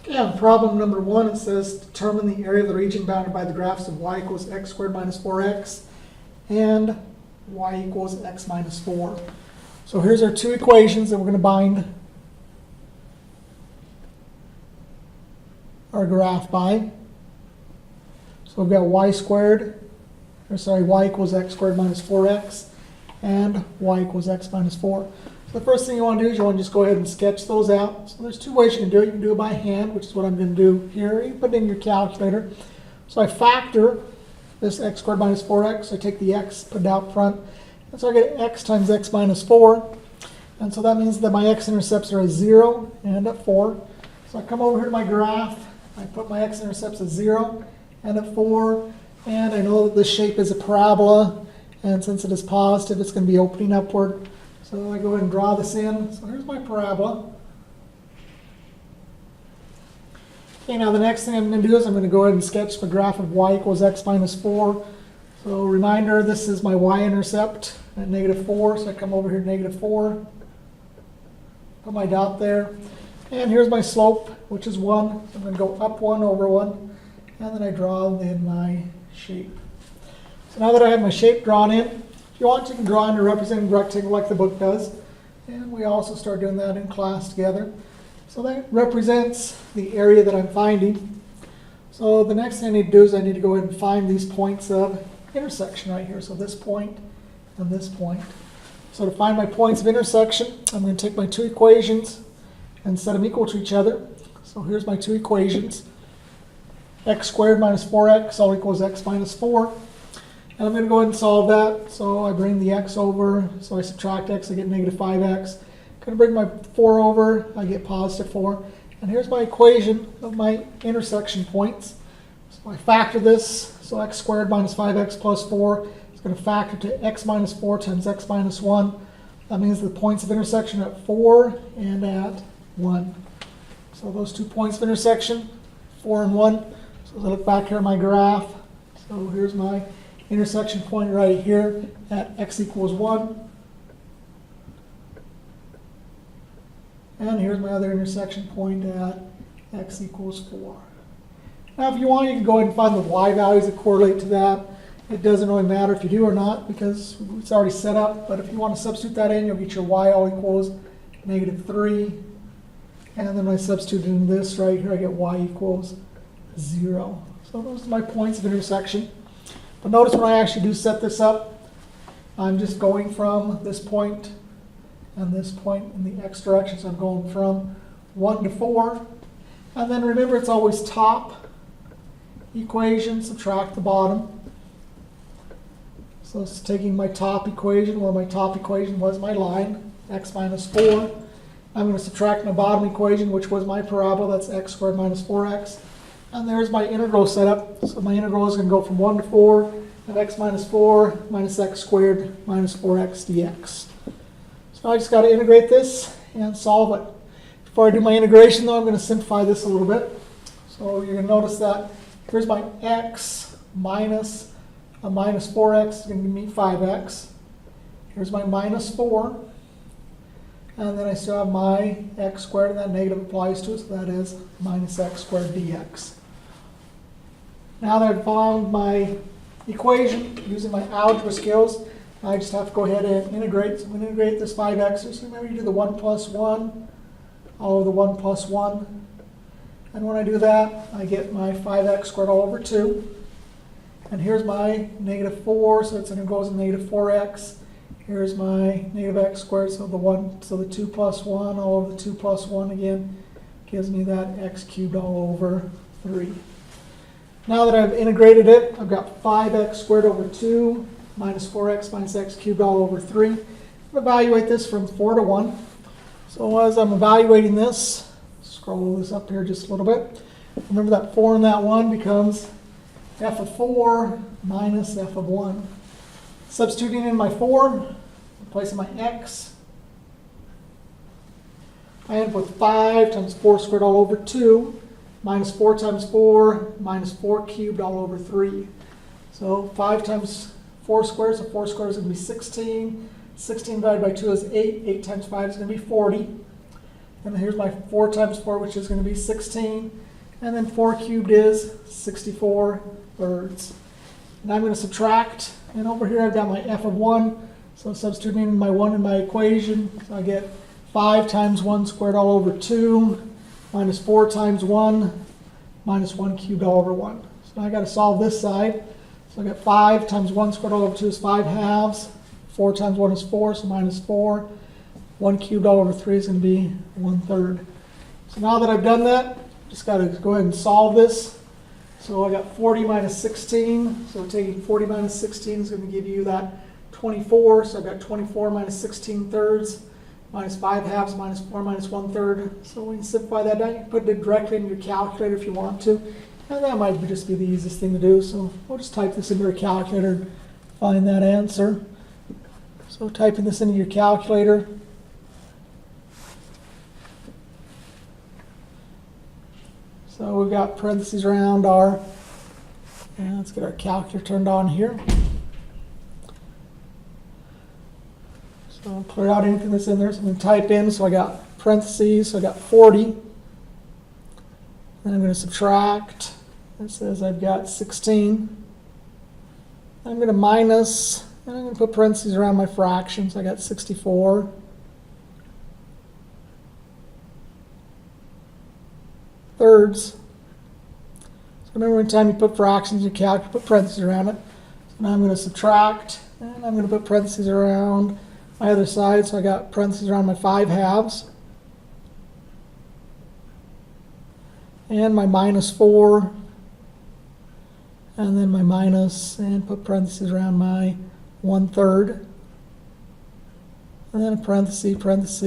Okay, on problem number 1, it says determine the area of the region bounded by the graphs of y equals x squared minus 4x and y equals x minus 4. So here's our two equations that we're going to bind our graph by. So we've got y equals x squared minus 4x and y equals x minus 4. So the first thing you want to do is you want to just go ahead and sketch those out. So there's two ways you can do it. You can do it by hand, which is what I'm going to do here. You can put it in your calculator. So I factor this x squared minus 4x. So I take the x, put it out front. And so I get x times x minus 4. And so that means that my x-intercepts are at 0 and at 4. So I come over here to my graph. I put my x-intercepts at 0 and at 4. And I know that this shape is a parabola. And since it is positive, it's going to be opening upward. So I go ahead and draw this in. So here's my parabola. Okay, now the next thing I'm going to do is I'm going to go ahead and sketch the graph of y equals x minus 4. So reminder, this is my y-intercept at negative 4. So I come over here to negative 4. Put my dot there. And here's my slope, which is 1. I'm going to go up 1 over 1. And then I draw in my shape. So now that I have my shape drawn in, if you want, you can draw in a representing rectangle like the book does. And we also start doing that in class together. So that represents the area that I'm finding. So the next thing I need to do is I need to go ahead and find these points of intersection right here. So this point and this point. So to find my points of intersection, I'm going to take my two equations and set them equal to each other. So here's my two equations. X squared minus 4x all equals x minus 4. And I'm going to go ahead and solve that. So I bring the x over, so I subtract x, I get negative 5x. I'm going to bring my 4 over, I get positive 4. And here's my equation of my intersection points. So I factor this, so x squared minus 5x plus 4 is going to factor to x minus 4 times x minus 1. That means the points of intersection are at 4 and at 1. So those 2 points of intersection, 4 and 1. So as I look back here at my graph, so here's my intersection point right here at x equals 1. And here's my other intersection point at x equals 4. Now if you want, you can go ahead and find the y values that correlate to that. It doesn't really matter if you do or not because it's already set up. But if you want to substitute that in, you'll get your y all equals negative 3. And then when I substitute in this right here, I get y equals 0. So those are my points of intersection. But notice when I actually do set this up, I'm just going from this point and this point in the x direction. So I'm going from 1 to 4. And then remember, it's always top equation, subtract the bottom. So it's taking my top equation, where my top equation was my line, x minus 4. I'm going to subtract my bottom equation, which was my parabola, that's x squared minus 4x. And there's my integral setup. So my integral is going to go from 1 to 4, and x minus 4 minus x squared minus 4x dx. So I just got to integrate this and solve it. Before I do my integration, though, I'm going to simplify this a little bit. So you're going to notice that here's my x minus a minus 4x is going to give me 5x. Here's my minus 4. And then I still have my x squared, and that negative applies to it, so that is minus x squared dx. Now that I've found my equation using my algebra skills, I just have to go ahead and integrate. So I'm going to integrate this 5x. So remember, you do the 1 plus 1, all over the 1 plus 1. And when I do that, I get my 5x squared all over 2. And here's my negative 4, so it's going to go as a negative 4x. Here's my negative x squared, so the 2 plus 1 all over the 2 plus 1 again gives me that x cubed all over 3. Now that I've integrated it, I've got 5x squared over 2 minus 4x minus x cubed all over 3. I'm going to evaluate this from 4 to 1. So as I'm evaluating this, scroll this up here just a little bit. Remember that 4 and that 1 becomes f of 4 minus f of 1. Substituting in my 4, replacing my x, I end up with 5 times 4 squared all over 2, minus 4 times 4, minus 4 cubed all over 3. So 5 times 4 squared, so 4 squared is going to be 16. 16 divided by 2 is 8. 8 times 5 is going to be 40. And here's my 4 times 4, which is going to be 16. And then 4 cubed is 64 thirds. And I'm going to subtract. And over here I've got my f of 1. So substituting in my 1 in my equation. So I get 5 times 1 squared all over 2 minus 4 times 1 minus 1 cubed all over 1. So now I got to solve this side. So I got 5 times 1 squared all over 2 is 5 halves. 4 times 1 is 4, so minus 4. 1 cubed all over 3 is going to be 1/3. So now that I've done that, just got to go ahead and solve this. So I got 40 minus 16. So taking 40 minus 16 is going to give you that 24. So I've got 24 minus 16 thirds minus 5 halves minus 4 minus 1/3. So when you simplify that down, you can put it directly into your calculator if you want to. And that might just be the easiest thing to do. So we'll just type this into your calculator and find that answer. So typing this into your calculator. So we've got parentheses around our, and let's get our calculator turned on here. So I'll clear out anything that's in there. So I'm going to type in, so I got parentheses, so I got 40. Then I'm going to subtract. It says I've got 16. I'm going to minus, and I'm going to put parentheses around my fraction, so I got 64. Thirds. So remember, anytime you put fractions in your calculator, put parentheses around it. So now I'm going to subtract, and I'm going to put parentheses around my other side. So I got parentheses around my 5 halves. And my minus 4. And then my minus, and put parentheses around my 1/3. And then a parenthesis,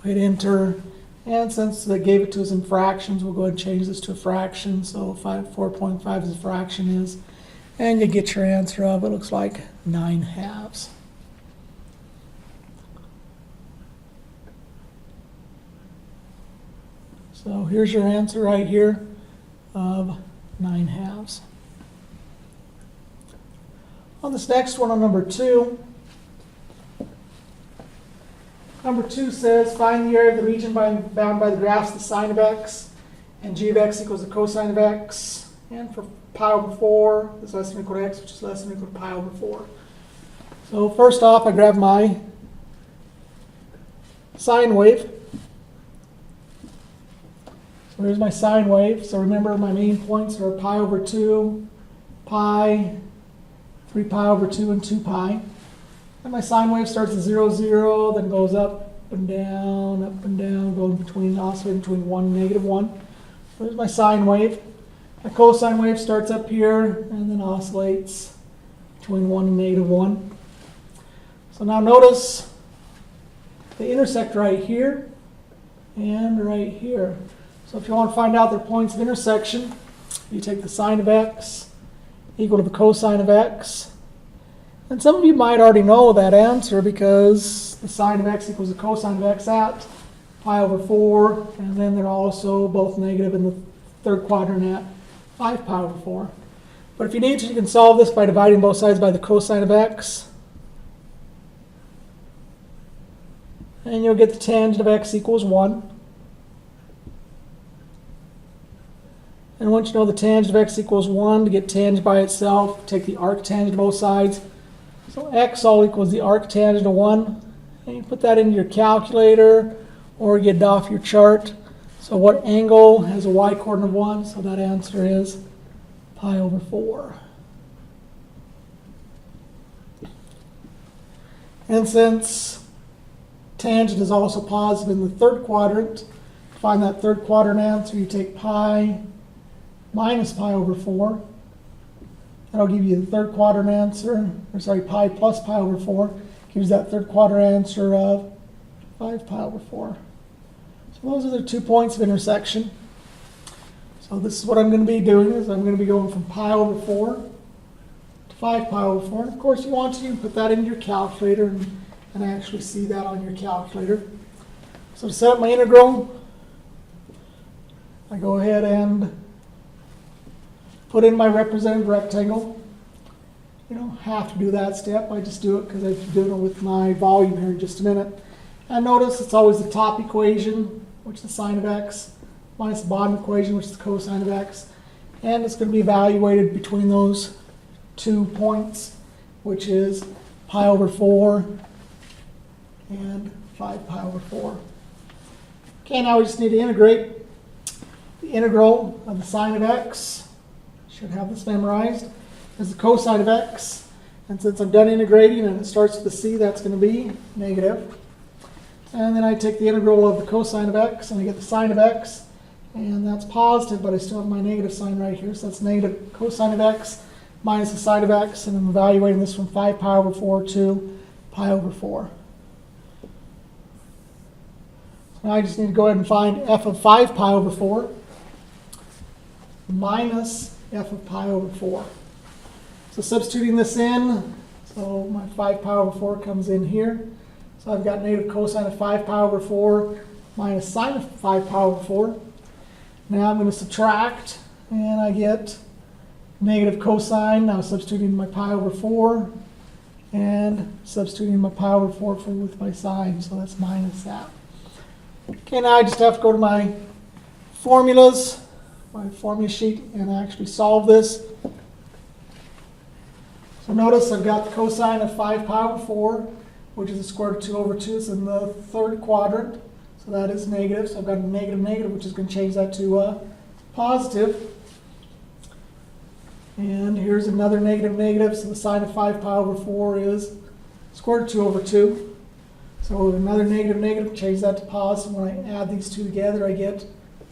hit enter. And since they gave it to us in fractions, we'll go ahead and change this to a fraction. So 4.5 is a fraction is. And you get your answer of, it looks like 9 halves. So here's your answer right here of 9 halves. On this next one, on number 2, number 2 says, find the area of the region bound by the graphs the sine of x and g of x equals the cosine of x. And for pi over 4 is less than or equal to x, which is less than or equal to pi over 4. So first off, I grab my sine wave. So here's my sine wave. So remember, my main points are pi over 2, pi, 3 pi over 2, and 2 pi. And my sine wave starts at 0, 0, then goes up and down, going between, oscillating between 1 and -1. So there's my sine wave. My cosine wave starts up here and then oscillates between 1 and -1. So now notice they intersect right here and right here. So if you want to find out their points of intersection, you take the sine of x equal to the cosine of x. And some of you might already know that answer because the sine of x equals the cosine of x at pi over 4, and then they're also both negative in the third quadrant at 5 pi over 4. But if you need to, you can solve this by dividing both sides by the cosine of x. And you'll get the tangent of x equals 1. And once you know the tangent of x equals 1, to get tangent by itself, take the arctangent of both sides. So x all equals the arctangent of 1. And you put that into your calculator or get it off your chart. So what angle has a y coordinate of 1? So that answer is pi over 4. And since tangent is also positive in the third quadrant, to find that third quadrant answer, you take pi minus pi over 4. That'll give you the third quadrant answer, or sorry, pi plus pi over 4. Gives that third quadrant answer of 5 pi over 4. So those are the 2 points of intersection. So this is what I'm going to be doing, is I'm going to be going from pi over 4 to 5 pi over 4. And of course, you want to, you can put that into your calculator and actually see that on your calculator. So to set up my integral, I go ahead and put in my representative rectangle. You don't have to do that step. I just do it because I'm doing it with my volume here in just a minute. And notice it's always the top equation, which is the sine of x, minus the bottom equation, which is the cosine of x. And it's going to be evaluated between those 2 points, which is pi over 4 and 5 pi over 4. Okay, now we just need to integrate the integral of the sine of x. Should have this memorized. Is the cosine of x. And since I'm done integrating and it starts with a c, that's going to be negative. And then I take the integral of the cosine of x and I get the sine of x. And that's positive, but I still have my negative sign right here. So that's negative cosine of x minus the sine of x. And I'm evaluating this from 5 pi over 4 to pi over 4. So now I just need to go ahead and find f of 5 pi over 4 minus f of pi over 4. So substituting this in, so my 5 pi over 4 comes in here. So I've got negative cosine of 5 pi over 4 minus sine of 5 pi over 4. Now I'm going to subtract, and I get negative cosine. Now substituting my pi over 4, and substituting my pi over 4 with my sine, so that's minus that. Okay, now I just have to go to my formulas, my formula sheet, and actually solve this. So notice I've got the cosine of 5 pi over 4, which is the square root of 2 over 2. It's in the third quadrant, so that is negative. So I've got a negative negative, which is going to change that to positive. And here's another negative negative, so the sine of 5 pi over 4 is square root of 2 over 2. So another negative negative, change that to positive. When I add these two together, I get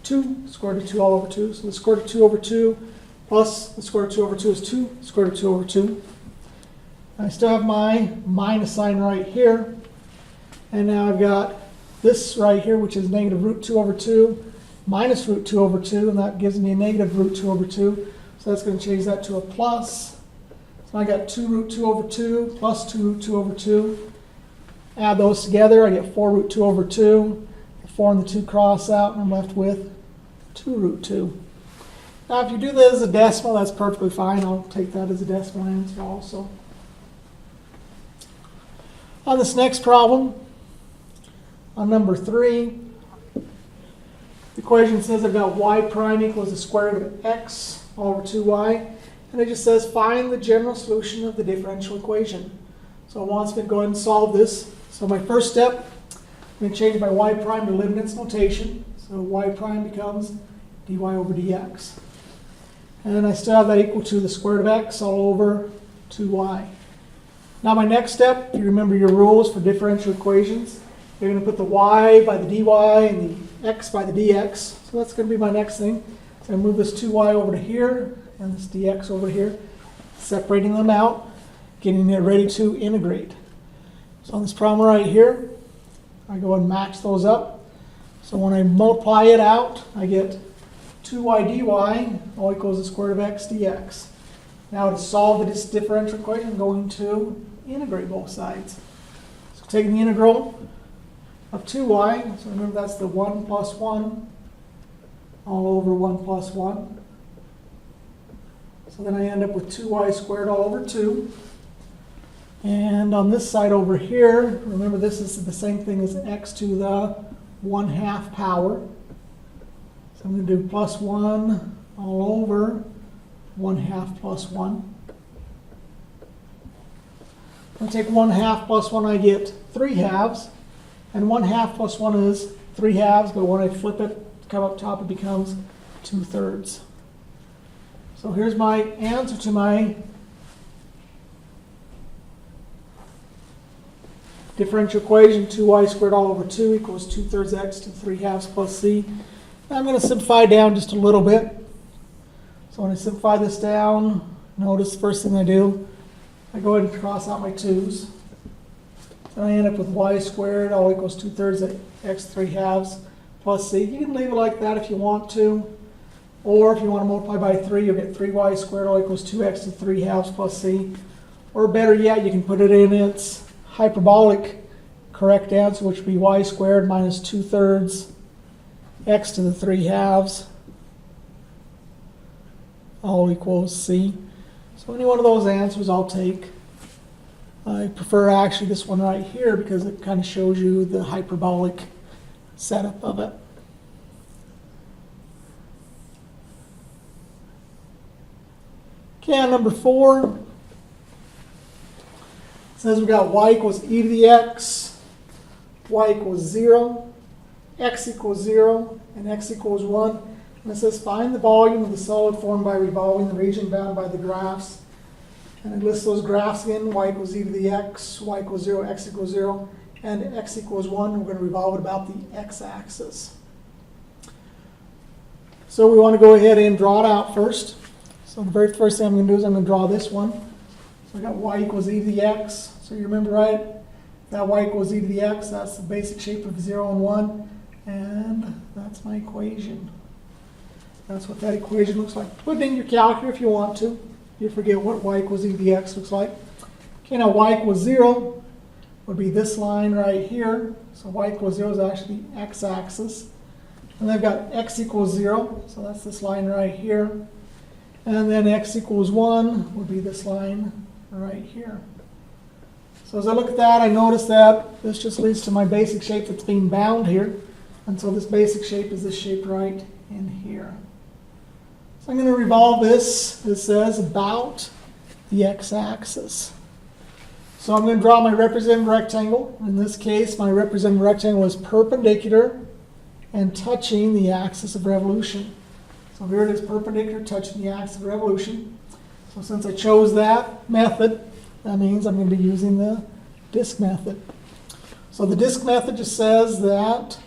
2 square root of 2 all over 2. So the square root of 2 over 2 plus the square root of 2 over 2 is 2 square root of 2 over 2. I still have my minus sign right here. And now I've got this right here, which is negative root 2 over 2 minus root 2 over 2, and that gives me a negative root 2 over 2. So that's going to change that to a plus. So I got 2 root 2 over 2 plus 2 root 2 over 2. Add those together, I get 4 root 2 over 2. The 4 and the 2 cross out, and I'm left with 2 root 2. Now if you do this as a decimal, that's perfectly fine. I'll take that as a decimal answer also. On this next problem, on number 3, the equation says I've got y prime equals the square root of x all over 2y. And it just says find the general solution of the differential equation. So it wants me to go ahead and solve this. So my first step, I'm going to change my y prime to Leibniz notation. So y prime becomes dy over dx. And I still have that equal to the square root of x all over 2y. Now my next step, if you remember your rules for differential equations, you're going to put the y by the dy and the x by the dx. So that's going to be my next thing. So I move this 2y over to here and this dx over here, separating them out, getting it ready to integrate. So on this problem right here, I go and match those up. So when I multiply it out, I get 2y dy all equals the square root of x dx. Now to solve this differential equation, I'm going to integrate both sides. So taking the integral of 2y, so remember that's the 1 plus 1 all over 1 plus 1. So then I end up with 2y squared all over 2. And on this side over here, remember this is the same thing as x to the 1/2 power. So I'm going to do plus 1 all over 1/2 plus 1. When I take 1/2 plus 1, I get 3/2. And 1/2 plus 1 is 3/2, but when I flip it, come up top, it becomes 2/3. So here's my answer to my differential equation. 2y squared all over 2 equals 2/3 x to 3/2 plus c. Now I'm going to simplify down just a little bit. So when I simplify this down, notice the first thing I do, I go ahead and cross out my 2's. And I end up with y squared all equals 2/3 x 3/2 plus c. You can leave it like that if you want to. Or if you want to multiply by 3, you'll get 3y squared all equals 2x to 3/2 plus c. Or better yet, you can put it in its hyperbolic correct answer, which would be y squared minus 2/3 x to the 3/2 all equals c. So any one of those answers I'll take. I prefer actually this one right here because it kind of shows you the hyperbolic setup of it. Okay, on number 4, it says we got y equals e to the x, y equals 0, x equals 0, and x equals 1. And it says find the volume of the solid form by revolving the region bound by the graphs. And it lists those graphs again, y equals e to the x, y equals 0, x equals 0, and x equals 1. We're going to revolve it about the x-axis. So we want to go ahead and draw it out first. So the very first thing I'm going to do is I'm going to draw this one. So I got y equals e to the x. So you remember, right? That y equals e to the x, that's the basic shape of 0 and 1. And that's my equation. That's what that equation looks like. Put it in your calculator if you want to. You forget what y equals e to the x looks like. Okay, now y equals 0 would be this line right here. So y equals 0 is actually the x-axis. And I've got x equals 0, so that's this line right here. And then x equals 1 would be this line right here. So as I look at that, I notice that this just leads to my basic shape that's being bound here. And so this basic shape is this shape right in here. So I'm going to revolve this, it says, about the x-axis. So I'm going to draw my representative rectangle. In this case, my representative rectangle is perpendicular and touching the axis of revolution. So here it is, perpendicular, touching the axis of revolution. So since I chose that method, that means I'm going to be using the disk method. So the disk method just says that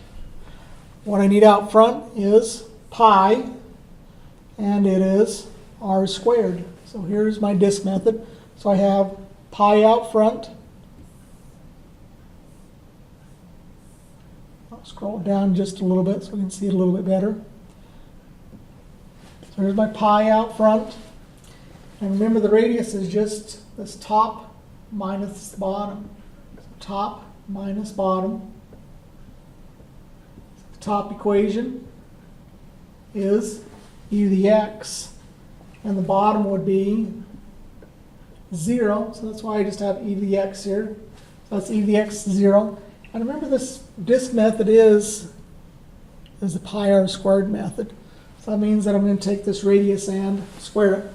what I need out front is pi, and it is r squared. So here's my disk method. So I have pi out front. I'll scroll down just a little bit so we can see it a little bit better. So here's my pi out front. And remember, the radius is just this top minus the bottom. So top minus bottom. The top equation is e to the x. And the bottom would be 0. So that's why I just have e to the x here. So that's e to the x 0. And remember, this disk method is the pi r squared method. So that means that I'm going to take this radius and square it.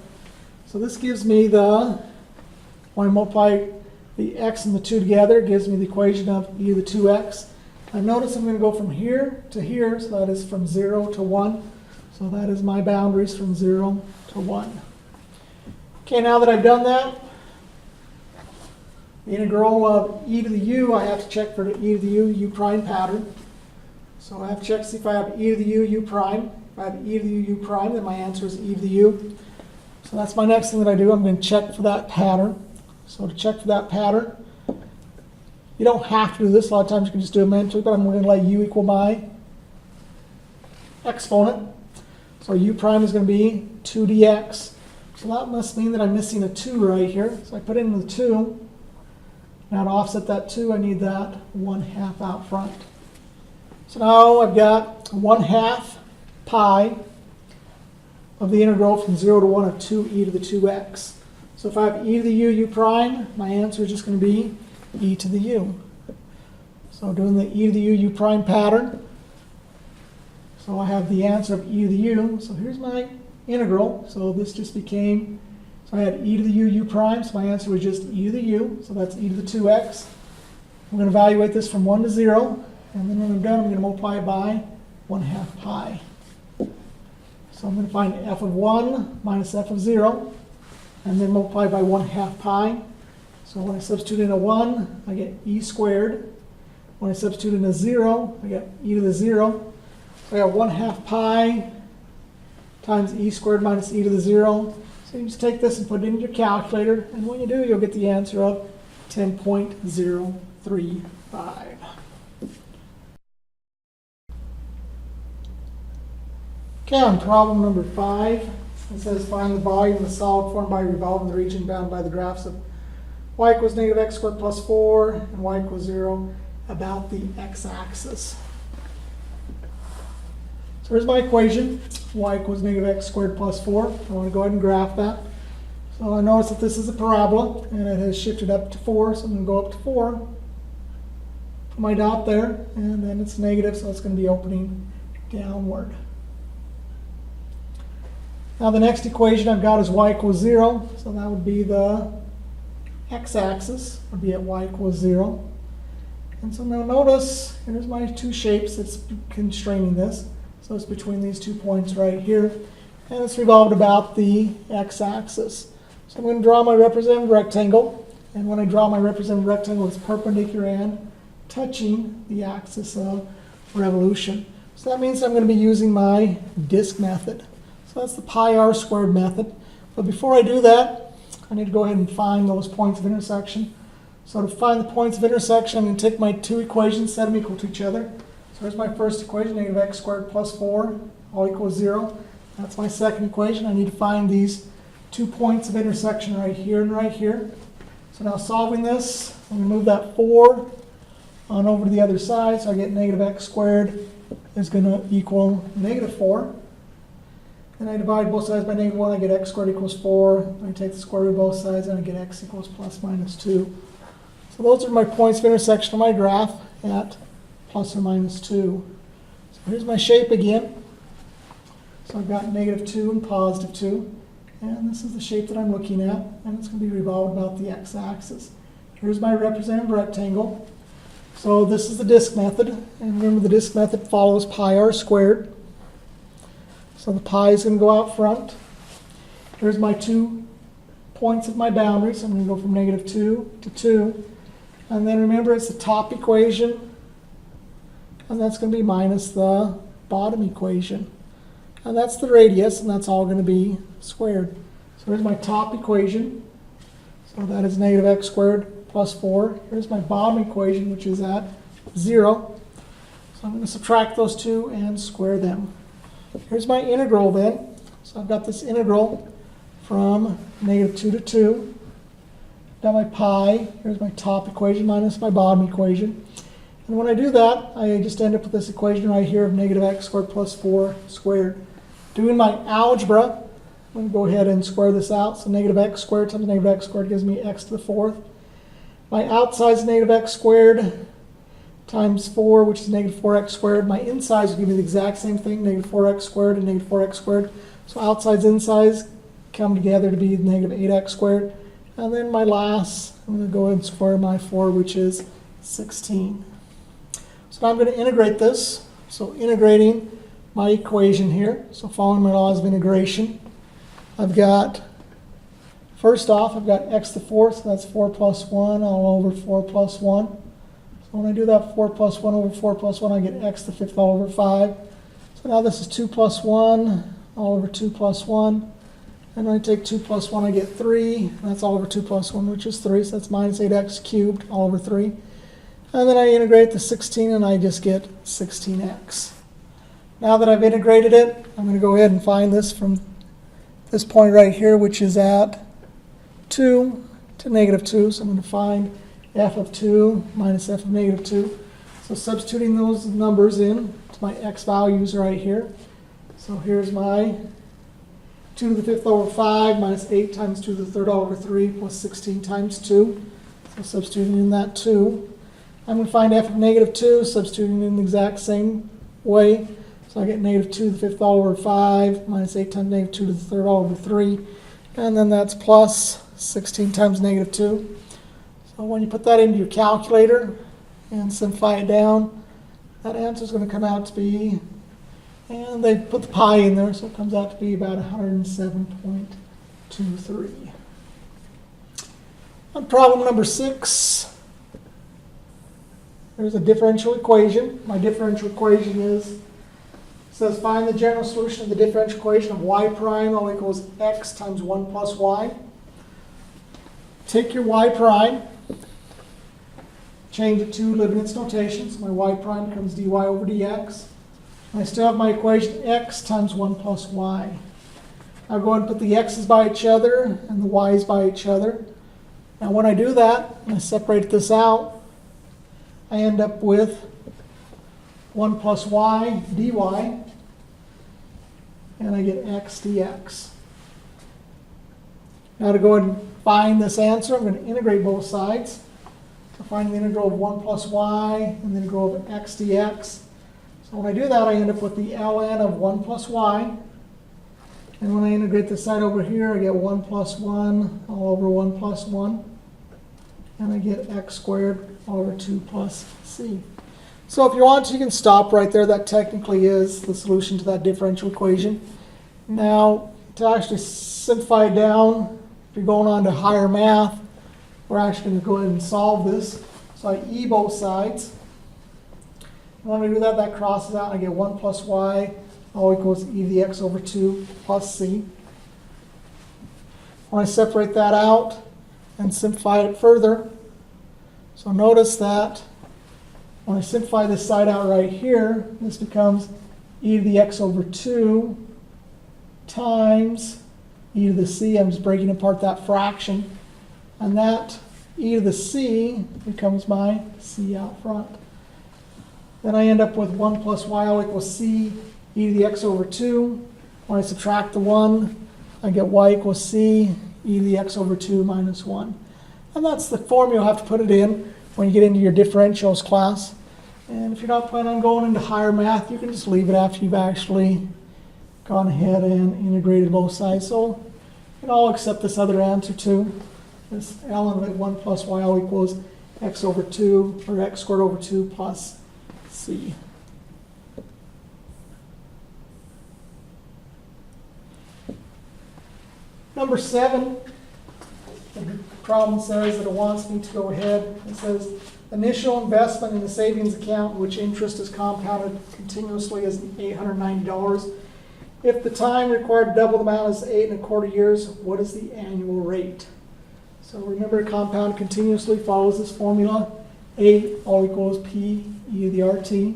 So this gives me when I multiply the x and the 2 together, it gives me the equation of e to the 2x. And notice I'm going to go from here to here, so that is from 0 to 1. So that is my boundaries from 0 to 1. Okay, now that I've done that, the integral of e to the u, I have to check for the e to the u prime pattern. So I have to check to see if I have e to the u prime. If I have e to the u prime, then my answer is e to the u. So that's my next thing that I do. I'm going to check for that pattern. So to check for that pattern, you don't have to do this. A lot of times you can just do it mentally, but I'm going to let u equal my exponent. So u prime is going to be 2 dx. So that must mean that I'm missing a 2 right here. So I put in the 2. Now to offset that 2, I need that 1/2 out front. So now I've got 1/2 pi of the integral from 0 to 1 of 2e to the 2x. So if I have e to the u prime, my answer is just going to be e to the u. So doing the e to the u prime pattern, so I have the answer of e to the u. So here's my integral. So this just became, so I had e to the u prime, so my answer was just e to the u. So that's e to the 2x. I'm going to evaluate this from 1 to 0. And then when I'm done, I'm going to multiply it by 1/2 pi. So I'm going to find f of 1 minus f of 0, and then multiply by 1/2 pi. So when I substitute in a 1, I get e squared. When I substitute in a 0, I get e to the 0. So I got 1/2 pi times e squared minus e to the 0. So you just take this and put it into your calculator, and when you do, you'll get the answer of 10.035. Okay, on problem number 5, it says find the volume of the solid form by revolving the region bound by the graphs of y equals negative x squared plus 4 and y equals 0 about the x-axis. So here's my equation, y equals negative x squared plus 4. I want to go ahead and graph that. So So I notice that this is a parabola, and it has shifted up to 4, so I'm going to go up to 4. Put my dot there, and then it's negative, so it's going to be opening downward. Now the next equation I've got is y equals 0, so that would be the x-axis, would be at y equals 0. And so now notice, here's my two shapes that's constraining this. So it's between these 2 points right here, and it's revolved about the x-axis. So I'm going to draw my representative rectangle, and when I draw my representative rectangle, it's perpendicular and touching the axis of revolution. So that means I'm going to be using my disk method. So that's the pi r squared method. But before I do that, I need to go ahead and find those points of intersection. So to find the points of intersection, I'm going to take my two equations, set them equal to each other. So here's my first equation, negative x squared plus 4, all equals 0. That's my second equation. I need to find these 2 points of intersection right here and right here. So now solving this, I'm going to move that 4 on over to the other side. So I get negative x squared is going to equal negative 4. Then I divide both sides by negative 1. I get x squared equals 4. I take the square root of both sides, and I get x equals plus minus 2. So those are my points of intersection on my graph at plus or minus 2. So here's my shape again. So I've got negative 2 and positive 2. And this is the shape that I'm looking at, and it's going to be revolved about the x-axis. Here's my representative rectangle. So this is the disk method, and remember the disk method follows pi r squared. So the pi is going to go out front. Here's my 2 points of my boundaries. I'm going to go from negative 2 to 2. And then remember it's the top equation, and that's going to be minus the bottom equation. And that's the radius, and that's all going to be squared. So here's my top equation. So that is negative x squared plus 4. Here's my bottom equation, which is at 0. So I'm going to subtract those two and square them. Here's my integral then. So I've got this integral from negative 2 to 2. Got my pi. Here's my top equation minus my bottom equation. And when I do that, I just end up with this equation right here of negative x squared plus 4 squared. Doing my algebra, I'm going to go ahead and square this out. So negative x squared times negative x squared gives me x to the 4th. My outside is negative x squared times 4, which is negative 4x squared. My insides will give me the exact same thing, negative 4x squared and negative 4x squared. So outsides and insides come together to be negative 8x squared. And then my last, I'm going to go ahead and square my 4, which is 16. So now I'm going to integrate this. So integrating my equation here. So following my laws of integration, I've got, first off, I've got x to the 4th, so that's 4 plus 1 all over 4 plus 1. So when I do that 4 plus 1 over 4 plus 1, I get x to the 5th all over 5. So now this is 2 plus 1 all over 2 plus 1. And when I take 2 plus 1, I get 3. And that's all over 2 plus 1, which is 3. So that's minus 8x cubed all over 3. And then I integrate the 16, and I just get 16x. Now that I've integrated it, I'm going to go ahead and find this from this point right here, which is at 2 to negative 2. So I'm going to find f of 2 minus f of negative 2. So substituting those numbers in to my x values right here. So here's my 2 to the 5th over 5 minus 8 times 2 to the 3rd over 3 plus 16 times 2. So substituting in that 2. I'm going to find f of negative 2, substituting in the exact same way. So I get negative 2 to the 5th all over 5 minus 8 times negative 2 to the 3rd all over 3. And then that's plus 16 times negative 2. So when you put that into your calculator and simplify it down, that answer is going to come out to be, and they put the pi in there, so it comes out to be about 107.23. On problem number 6, there's a differential equation. My differential equation says find the general solution of the differential equation of y prime all equals x times 1 plus y. Take your y prime, change it to Leibniz notation, so my y prime becomes dy over dx. I still have my equation x times 1 plus y. I'll go ahead and put the x's by each other and the y's by each other. Now when I do that, and I separate this out, I end up with 1 plus y dy, and I get x dx. Now to go ahead and find this answer, I'm going to integrate both sides. So find the integral of 1 plus y and the integral of x dx. So when I do that, I end up with the ln of 1 plus y. And when I integrate this side over here, I get 1 plus 1 all over 1 plus 1. And I get x squared all over 2 plus c. So if you want to, you can stop right there. That technically is the solution to that differential equation. Now, to actually simplify it down, if you're going on to higher math, we're actually going to go ahead and solve this. So I e both sides. And when I do that, that crosses out, and I get 1 plus y all equals e to the x over 2 plus c. When I separate that out and simplify it further, so notice that when I simplify this side out right here, this becomes e to the x over 2 times e to the c. I'm just breaking apart that fraction. And that e to the c becomes my c out front. Then I end up with 1 plus y all equals c e to the x over 2. When I subtract the 1, I get y equals c e to the x over 2 minus 1. And that's the formula you'll have to put it in when you get into your differentials class. And if you're not planning on going into higher math, you can just leave it after you've actually gone ahead and integrated both sides. So you can all accept this other answer too. This ln of 1 plus y all equals x over 2, or x squared over 2 plus c. Number 7, the problem says that it wants me to go ahead. It says initial investment in the savings account, which interest is compounded continuously, is $890. If the time required to double the amount is 8.25 years, what is the annual rate? So remember, compound continuously follows this formula. A all equals P e to the RT.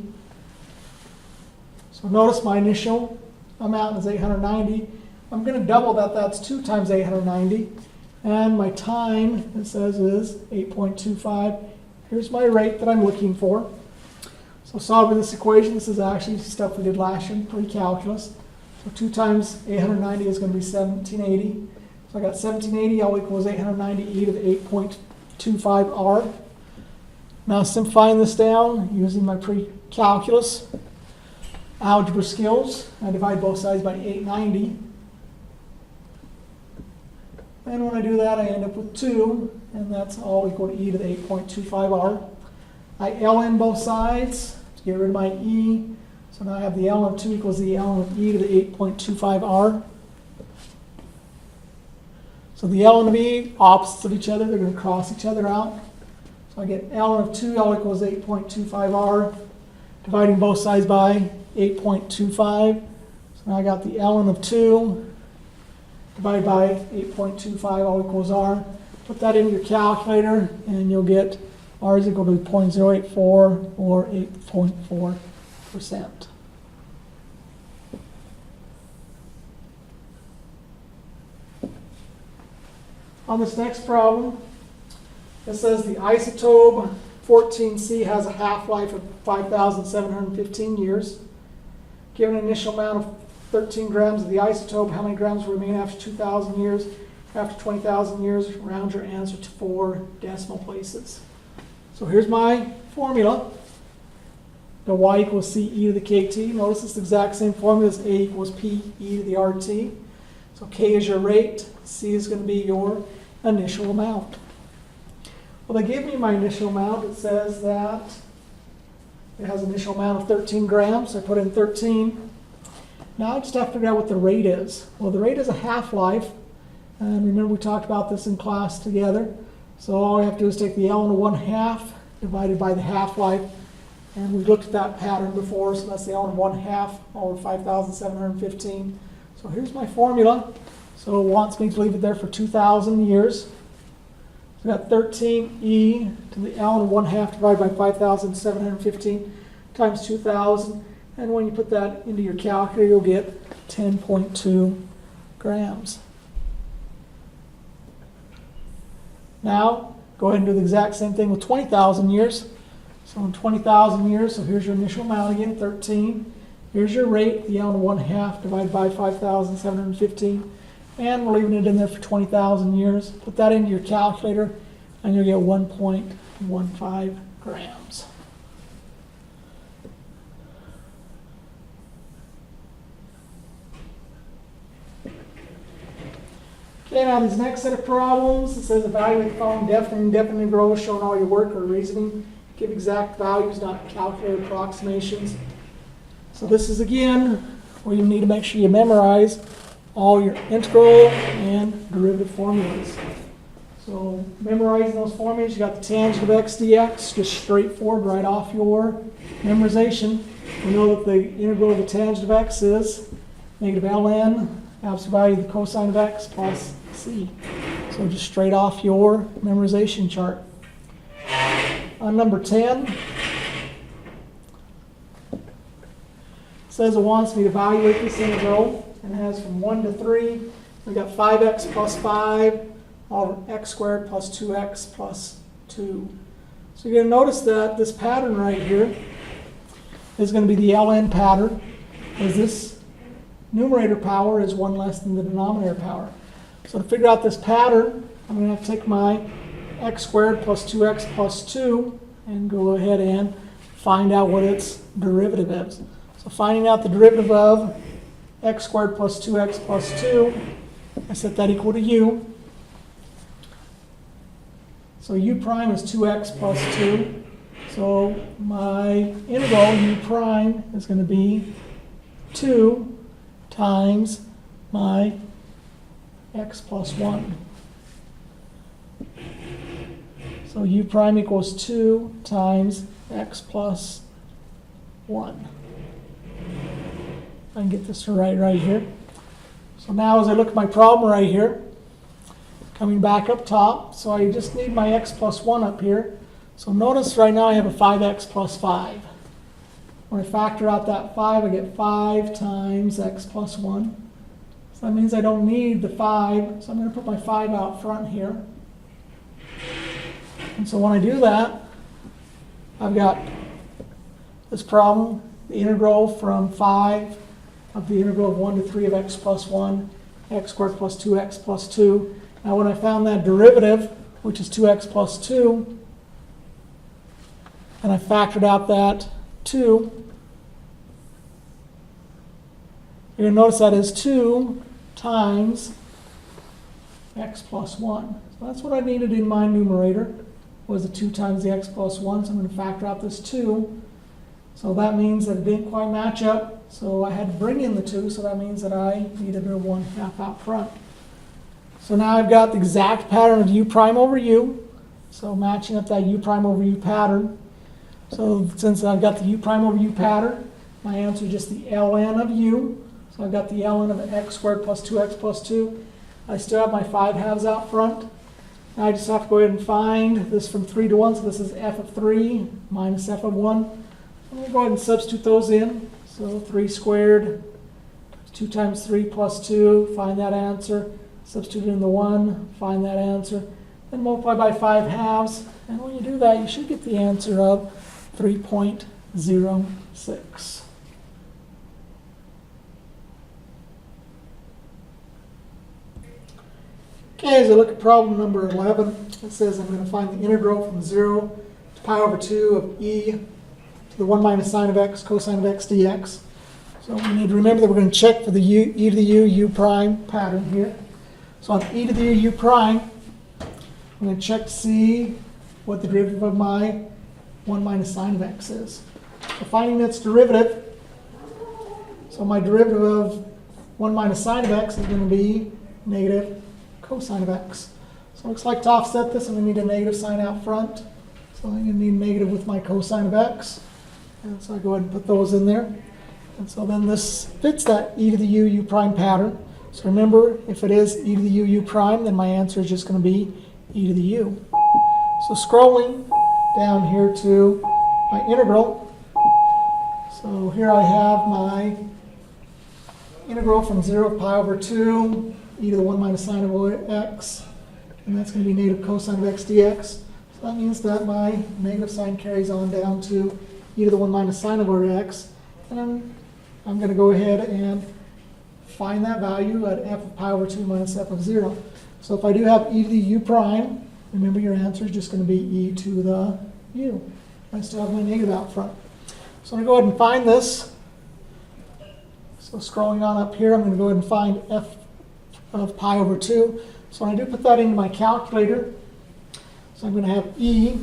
So notice my initial amount is 890. I'm going to double that. That's 2 times 890. And my time, it says, is 8.25. Here's my rate that I'm looking for. So solving this equation, this is actually stuff we did last year in pre-calculus. So 2 times 890 is going to be 1780. So I got 1780 all equals 890 e to the 8.25 r. Now simplifying this down using my pre-calculus algebra skills, I divide both sides by 890. And when I do that, I end up with 2, and that's all equal to e to the 8.25 r. I ln both sides to get rid of my e. So now I have the ln of 2 equals the ln of e to the 8.25 r. So the ln of e, opposites of each other, they're going to cross each other out. So I get ln of 2 all equals 8.25 r, dividing both sides by 8.25. So now I got the ln of 2 divided by 8.25 all equals r. Put that in your calculator and you'll get r is equal to 0.084 or 8.4%. On this next problem, it says the isotope 14C has a half-life of 5,715 years. Given an initial amount of 13 grams of the isotope, how many grams will remain after 2,000 years? After 20,000 years, round your answer to 4 decimal places. So here's my formula. The y equals c e to the kt. Notice it's the exact same formula as a equals p e to the rt. So k is your rate, c is going to be your initial amount. Well, they gave me my initial amount. It says that it has an initial amount of 13 grams. So I put in 13. Now I just have to figure out what the rate is. Well, the rate is a half-life. And remember, we talked about this in class together. So all we have to do is take the ln of 1/2 divided by the half-life. And we looked at that pattern before, so that's the ln of 1/2 over 5,715. So here's my formula. So it wants me to leave it there for 2,000 years. So we got 13e to the ln of 1/2 divided by 5,715 times 2,000. And when you put that into your calculator, you'll get 10.2 grams. Now, go ahead and do the exact same thing with 20,000 years. So in 20,000 years, so here's your initial amount again, 13. Here's your rate, the ln of 1/2 divided by 5,715. And we're leaving it in there for 20,000 years. Put that into your calculator, and you'll get 1.15 grams. Okay, now these next set of problems, it says evaluate the following definite and indefinite rows showing all your work or reasoning. Give exact values, not calculated approximations. So this is, again, where you need to make sure you memorize all your integral and derivative formulas. So memorizing those formulas, you got the tangent of x dx, just straightforward right off your memorization. We know that the integral of the tangent of x is negative ln, absolute value of the cosine of x plus c. So just straight off your memorization chart. On number 10, it says it wants me to evaluate this integral, and it has from 1 to 3. We got 5x plus 5 over x squared plus 2x plus 2. So you're going to notice that this pattern right here is going to be the ln pattern, as this numerator power is 1 less than the denominator power. So to figure out this pattern, I'm going to have to take my x squared plus 2x plus 2 and go ahead and find out what its derivative is. So finding out the derivative of x squared plus 2x plus 2, I set that equal to u. So u prime is 2x plus 2. So my integral u prime is going to be 2 times my x plus 1. So u prime equals 2 times x plus 1. I can get this right here. So now as I look at my problem right here, coming back up top, so I just need my x plus 1 up here. So notice right now I have a 5x plus 5. When I factor out that 5, I get 5 times x plus 1. So that means I don't need the 5, so I'm going to put my 5 out front here. And so when I do that, I've got this problem, the integral from 5 of the integral of 1 to 3 of x plus 1, x squared plus 2x plus 2. Now when I found that derivative, which is 2x plus 2, and I factored out that 2, you're going to notice that is 2 times x plus 1. So that's what I needed in my numerator, was the 2 times the x plus 1. So I'm going to factor out this 2. So that means that it didn't quite match up. So I had to bring in the 2. So that means that I needed a 1/2 out front. So now I've got the exact pattern of u prime over u. So matching up that u prime over u pattern. So since I've got the u prime over u pattern, my answer is just the ln of u. So I've got the ln of x squared plus 2x plus 2. I still have my 5/2 out front. Now I just have to go ahead and find this from 3 to 1. So this is f of 3 minus f of 1. I'm going to go ahead and substitute those in. So 3 squared, 2 times 3 plus 2, find that answer. Substitute in the 1, find that answer. Then multiply by 5/2. And when you do that, you should get the answer of 3.06. Okay, as I look at problem number 11, it says I'm going to find the integral from 0 to pi over 2 of e to the 1 minus sine of x cosine of x dx. So we need to remember that we're going to check for the e to the u prime pattern here. So on e to the u prime, I'm going to check to see what the derivative of my 1 minus sine of x is. So finding its derivative, so my derivative of 1 minus sine of x is going to be negative cosine of x. So it looks like to offset this, I'm going to need a negative sign out front. So I'm going to need negative with my cosine of x. And so I go ahead and put those in there. And so then this fits that e to the u prime pattern. So remember, if it is e to the u prime, then my answer is just going to be e to the u. So scrolling down here to my integral. So here I have my integral from 0 to pi over 2 e to the 1 minus sine of x, and that's going to be negative cosine of x dx. So that means that my negative sign carries on down to e to the 1 minus sine of x, and I'm going to go ahead and find that value at f of pi over 2 minus f of 0. So if I do have e to the u prime, remember your answer is just going to be e to the u. I still have my negative out front. So I'm going to go ahead and find this. So scrolling on up here, I'm going to go ahead and find f of pi over 2. So when I do put that into my calculator, so I'm going to have e.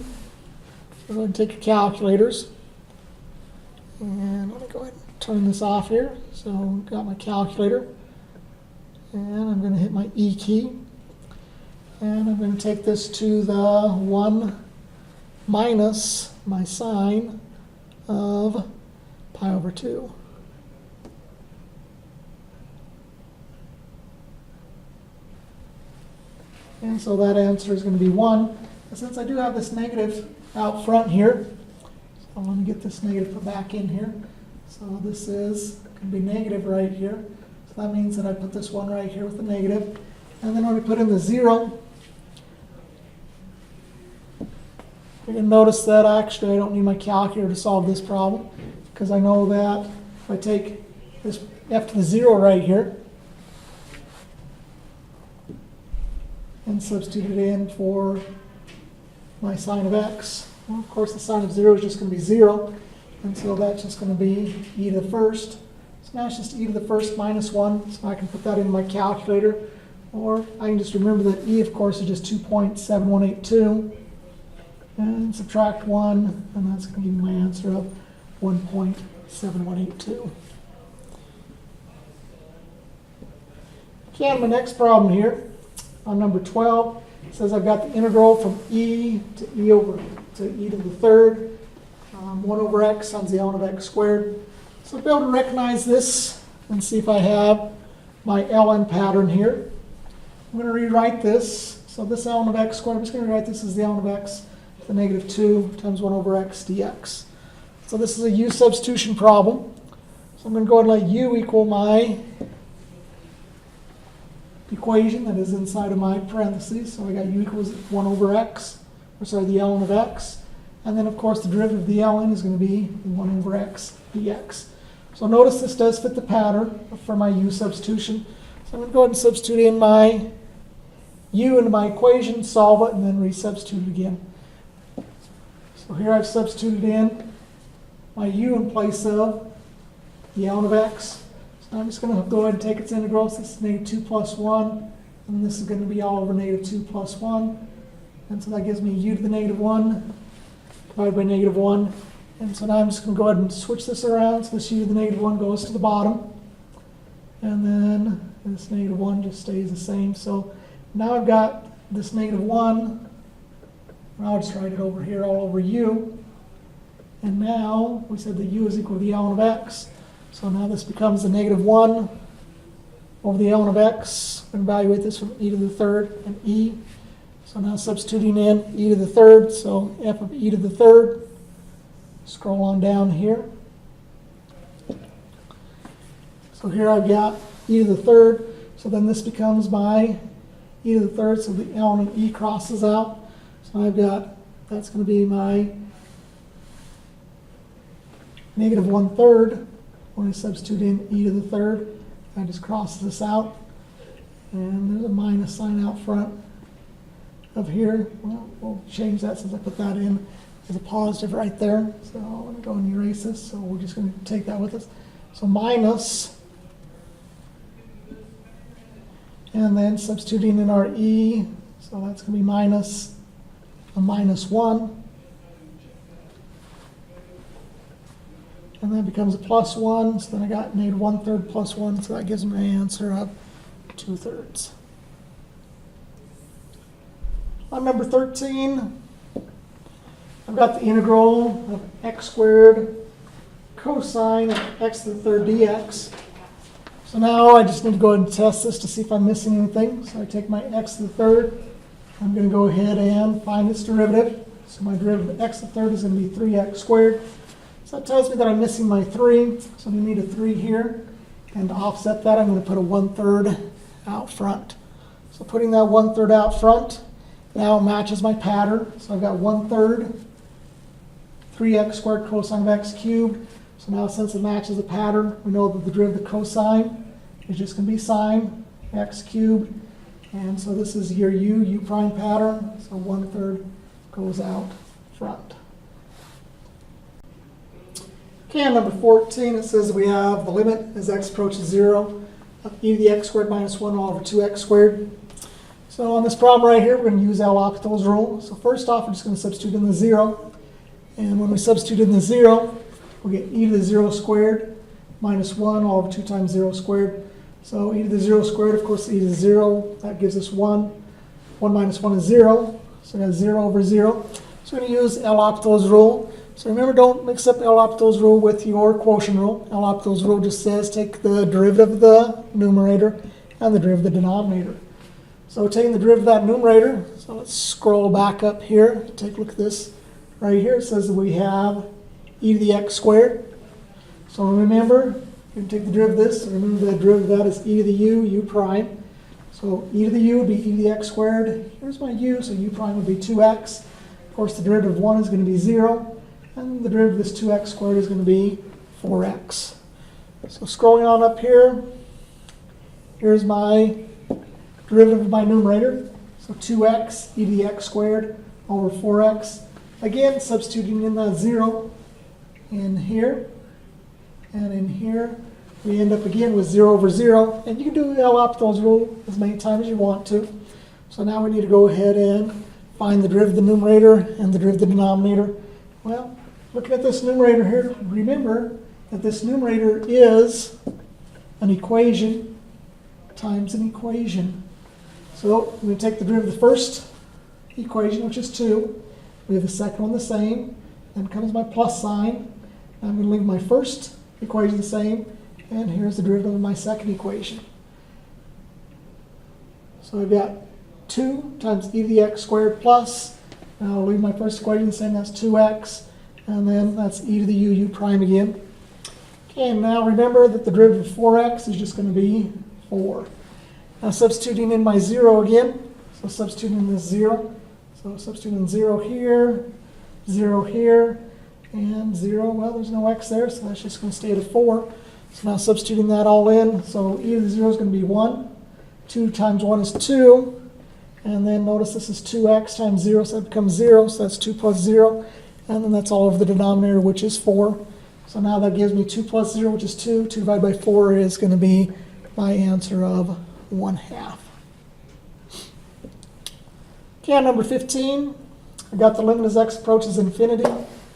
So go ahead and take your calculators. And let me go ahead and turn this off here. So I've got my calculator. And I'm going to hit my E key. And I'm going to take this to the 1 minus my sine of pi over 2. And so that answer is going to be 1. And since I do have this negative out front here, so let me get this negative put back in here. So this is going to be negative right here. So that means that I put this 1 right here with the negative. And then when we put in the 0, you're going to notice that actually I don't need my calculator to solve this problem, because I know that if I take this f to the 0 right here and substitute it in for my sine of x, well, of course the sine of 0 is just going to be 0, and so that's just going to be e to the first. So now it's just e to the first minus 1, so I can put that in my calculator, or I can just remember that e, of course, is just 2.7182. And subtract 1, and that's going to give me my answer of 1.7182. Okay, on my next problem here, on number 12, it says I've got the integral from e to e to the third, 1 over x times the ln of x squared. So I'll be able to recognize this and see if I have my ln pattern here. I'm going to rewrite this. So this ln of x squared, I'm just going to rewrite this as the ln of x. The negative 2 times 1 over x dx. So this is a u substitution problem. So I'm going to go ahead and let u equal my equation that is inside of my parentheses. So I got u equals 1 over x, or sorry, the ln of x. And then, of course, the derivative of the ln is going to be 1 over x dx. So notice this does fit the pattern for my u substitution. So I'm going to go ahead and substitute in my u into my equation, solve it, and then resubstitute it again. So here I've substituted in my u in place of the ln of x. So I'm just going to go ahead and take its integral. So this is negative 2 plus 1. And this is going to be all over negative 2 plus 1. And so that gives me u to the negative 1 divided by negative 1. And so now I'm just going to go ahead and switch this around. So this u to the negative 1 goes to the bottom. And then this negative 1 just stays the same. So now I've got this negative 1. I'll just write it over here all over u. And now we said that u is equal to the ln of x. So now this becomes the negative 1 over the ln of x. We evaluate this from e to the third and e. So now substituting in e to the third. So f of e to the third. Scroll on down here. So here I've got e to the third. So then this becomes my e to the third. So the ln of e crosses out. So I've got, that's going to be my negative 1/3. When I substitute in e to the third, I just cross this out. And there's a minus sign out front of here. Well, we'll change that since I put that in as a positive right there. So let me go and erase this. So we're just going to take that with us. So minus, and then substituting in our e, so that's going to be minus a minus 1. And that becomes a plus 1. So then I got negative 1/3 plus 1. So that gives me my answer of 2/3. On number 13, I've got the integral of x squared cosine of x to the third dx. So now I just need to go ahead and test this to see if I'm missing anything. So I take my x to the third. I'm going to go ahead and find its derivative. So my derivative of x to the third is going to be 3x squared. So that tells me that I'm missing my 3. So we need a 3 here. And to offset that, I'm going to put a 1/3 out front. So putting that 1/3 out front now matches my pattern. So I've got 1/3 3x squared cosine of x cubed. So now since it matches the pattern, we know that the derivative of cosine is just going to be sine x cubed. And so this is your u prime pattern. So 1/3 goes out front. Okay, on number 14, it says we have the limit as x approaches 0 of e to the x squared minus 1 all over 2x squared. So on this problem right here, we're going to use L'Hopital's rule. So first off, we're just going to substitute in the 0. And when we substitute in the 0, we'll get e to the 0 squared minus 1 all over 2 times 0 squared. So e to the 0 squared, of course, e to the 0, that gives us 1. 1 minus 1 is 0. So we have 0 over 0. So we're going to use L'Hopital's rule. So remember, don't mix up L'Hopital's rule with your quotient rule. L'Hopital's rule just says take the derivative of the numerator and the derivative of the denominator. So taking the derivative of that numerator, so let's scroll back up here. Take a look at this. Right here it says that we have e to the x squared. So remember, you can take the derivative of this. Remember the derivative of that is e to the u prime. So e to the u would be e to the x squared. Here's my u, so u prime would be 2x. Of course, the derivative of 1 is going to be 0. And the derivative of this 2x squared is going to be 4x. So scrolling on up here, here's my derivative of my numerator. So 2x e to the x squared over 4x. Again, substituting in that 0 in here and in here. We end up again with 0 over 0. And you can do L'Hopital's rule as many times as you want to. So now we need to go ahead and find the derivative of the numerator and the derivative of the denominator. Well, looking at this numerator here, remember that this numerator is an equation times an equation. So we take the derivative of the first equation, which is 2. We have the second one the same. Then comes my plus sign. I'm going to leave my first equation the same. And here's the derivative of my second equation. So I've got 2 times e to the x squared plus, now I'll leave my first equation the same, that's 2x. And then that's e to the u prime again. Okay, and now remember that the derivative of 4x is just going to be 4. Now substituting in my 0 again. So substituting in this 0. So substituting 0 here, 0 here, and 0. Well, there's no x there, so that's just going to stay at a 4. So now substituting that all in. So e to the 0 is going to be 1. 2 times 1 is 2. And then notice this is 2x times 0, so that becomes 0. So that's 2 plus 0. And then that's all over the denominator, which is 4. So now that gives me 2 plus 0, which is 2. 2 divided by 4 is going to be my answer of 1/2. Okay, on number 15, I got the limit as x approaches infinity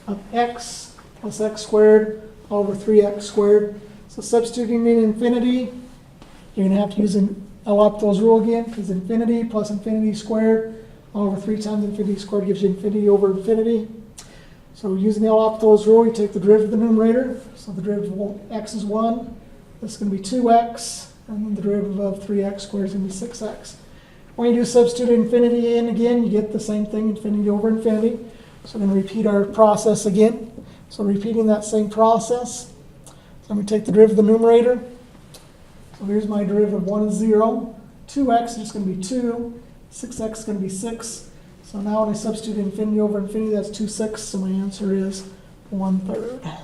of x plus x squared over 3x squared. So substituting in infinity, you're going to have to use an L'Hopital's rule again, because infinity plus infinity squared over 3 times infinity squared gives you infinity over infinity. So using the L'Hopital's rule, you take the derivative of the numerator. So the derivative of x is 1. This is going to be 2x. And then the derivative of 3x squared is going to be 6x. When you do substitute infinity in again, you get the same thing, infinity over infinity. So I'm going to repeat our process again. So repeating that same process. So I'm going to take the derivative of the numerator. So here's my derivative of 1 is 0. 2x is just going to be 2. 6x is going to be 6. So now when I substitute infinity over infinity, that's 2/6. So my answer is 1/3.